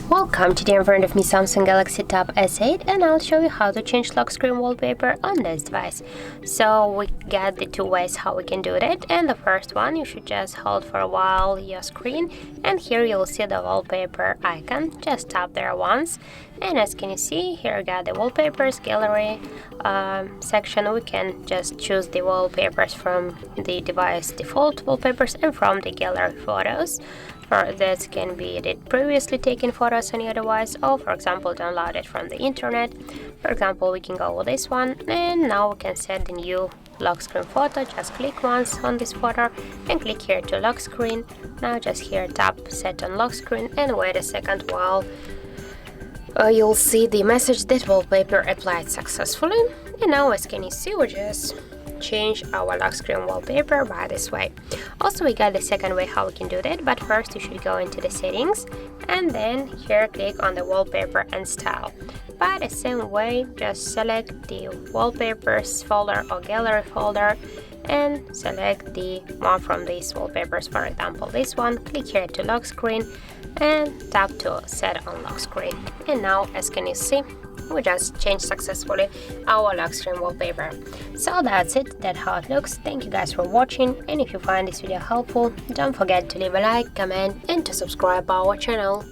Welcome, today in front of me Samsung Galaxy Tab S8 and I'll show you how to change lock screen wallpaper on this device. So we got the two ways how we can do that, and the first one, you should just hold for a while your screen and here you'll see the wallpaper icon. Just tap there once and as can you see, here we got the wallpapers gallery section. We can just choose the wallpapers from the device default wallpapers and from the gallery photos. That can be the previously taken photos on your device, or for example downloaded from the internet. For example, we can go with this one, and now we can set the new lock screen photo. Just click once on this photo and click here to lock screen. Now just here tap set on lock screen and wait a second while you'll see the message that wallpaper applied successfully. And now as can you see, we just change our lock screen wallpaper by this way. Also, we got the second way how we can do that, but first you should go into the settings and then here click on the wallpaper and style. By the same way, just select the wallpapers folder or gallery folder and select the one from these wallpapers, for example this one. Click here to lock screen and tap to set on lock screen. And now as can you see, we just changed successfully our lock screen wallpaper. So that's it, that's how it looks. Thank you guys for watching, and if you find this video helpful, don't forget to leave a like, comment and to subscribe our channel.